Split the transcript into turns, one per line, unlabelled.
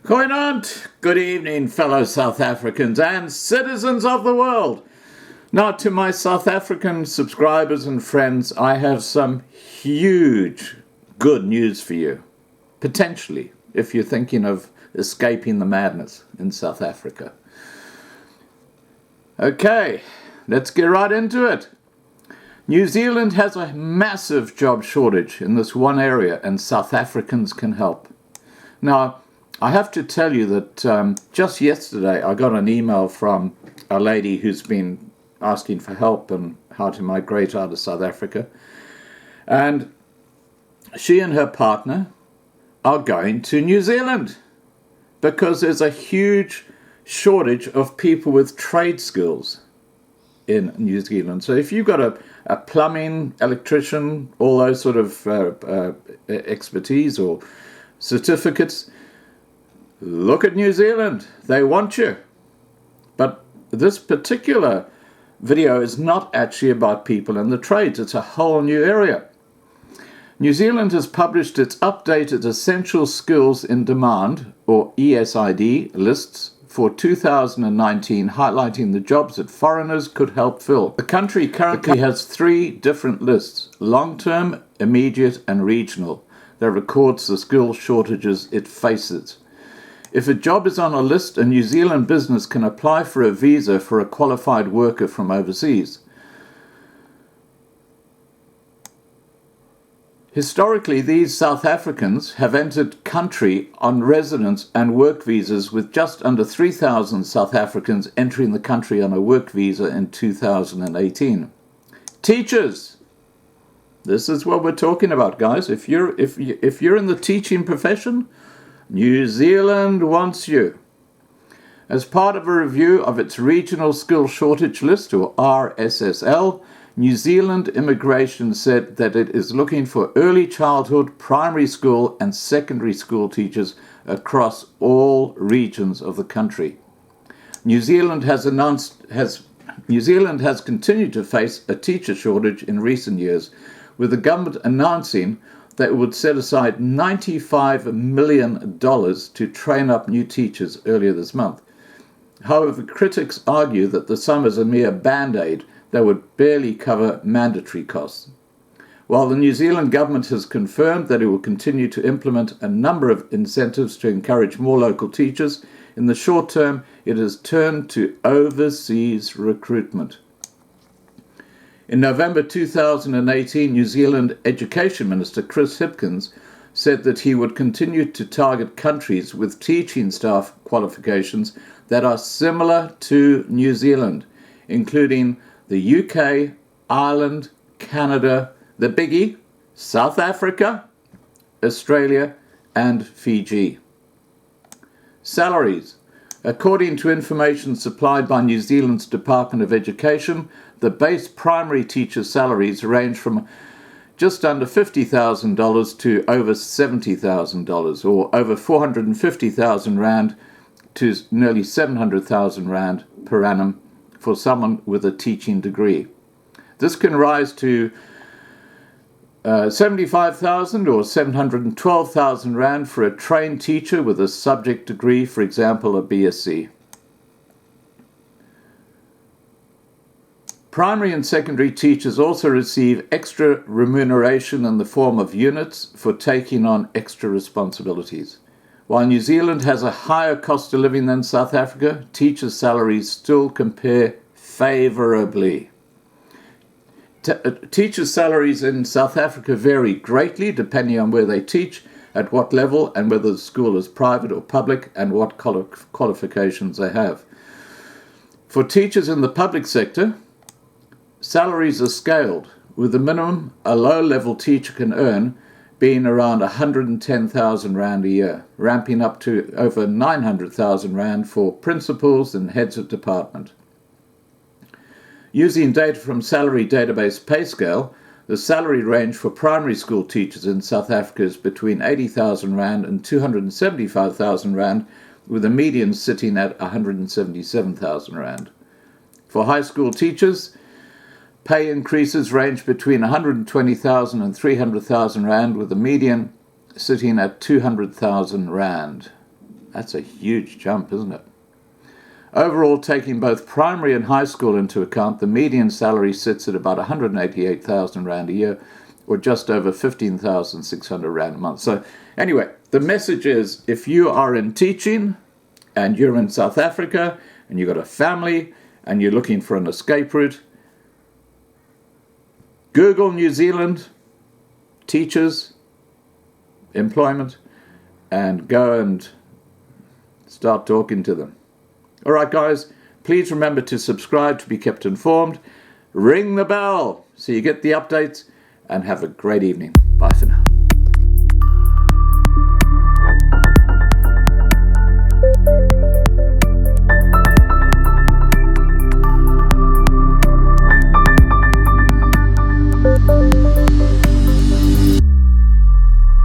Goeienaand, good evening, fellow South Africans and citizens of the world. Now, to my South African subscribers and friends, I have some huge good news for you. Potentially, if you're thinking of escaping the madness in South Africa. Okay, let's get right into it. New Zealand has a massive job shortage in this one area, and South Africans can help. Now, I have to tell you that just yesterday I got an email from a lady who's been asking for help on how to migrate out of South Africa. And she and her partner are going to New Zealand because there's a huge shortage of people with trade skills in New Zealand. So if you've got a plumbing, electrician, all those sort of expertise or certificates, look at New Zealand. They want you. But this particular video is not actually about people in the trades. It's a whole new area. New Zealand has published its updated Essential Skills in Demand, or ESID, lists for 2019, highlighting the jobs that foreigners could help fill. The country currently has 3 different lists: long-term, immediate, and regional, that records the skill shortages it faces. If a job is on a list, a New Zealand business can apply for a visa for a qualified worker from overseas. Historically, these South Africans have entered country on residence and work visas, with just under 3,000 South Africans entering the country on a work visa in 2018. Teachers! This is what we're talking about, guys. If you're in the teaching profession, New Zealand wants you. As part of a review of its Regional Skill Shortage List, or RSSL, New Zealand Immigration said that it is looking for early childhood, primary school and secondary school teachers across all regions of the country. New Zealand has continued to face a teacher shortage in recent years, with the government announcing that it would set aside $95 million to train up new teachers earlier this month. However, critics argue that the sum is a mere band-aid that would barely cover mandatory costs. While the New Zealand government has confirmed that it will continue to implement a number of incentives to encourage more local teachers, in the short term it has turned to overseas recruitment. In November 2018, New Zealand Education Minister Chris Hipkins said that he would continue to target countries with teaching staff qualifications that are similar to New Zealand, including the UK, Ireland, Canada, the biggie, South Africa, Australia, and Fiji. Salaries. According to information supplied by New Zealand's Department of Education, the base primary teacher salaries range from just under $50,000 to over $70,000, or over 450,000 Rand to nearly 700,000 Rand per annum for someone with a teaching degree. This can rise to 75,000 or 712,000 Rand for a trained teacher with a subject degree, for example, a BSc. Primary and secondary teachers also receive extra remuneration in the form of units for taking on extra responsibilities. While New Zealand has a higher cost of living than South Africa, teachers' salaries still compare favorably. Teachers' salaries in South Africa vary greatly depending on where they teach, at what level, and whether the school is private or public, and what qualifications they have. For teachers in the public sector, salaries are scaled, with the minimum a low-level teacher can earn being around 110,000 Rand a year, ramping up to over 900,000 Rand for principals and heads of department. Using data from Salary Database PayScale, the salary range for primary school teachers in South Africa is between 80,000 Rand and 275,000 Rand, with a median sitting at 177,000 Rand. For high school teachers, pay increases range between 120,000 and 300,000 Rand, with the median sitting at 200,000 Rand. That's a huge jump, isn't it? Overall, taking both primary and high school into account, the median salary sits at about 188,000 Rand a year, or just over 15,600 Rand a month. So anyway, the message is, if you are in teaching and you're in South Africa and you've got a family and you're looking for an escape route, Google New Zealand teachers, employment, and go and start talking to them. All right, guys, please remember to subscribe to be kept informed. Ring the bell so you get the updates, and have a great evening.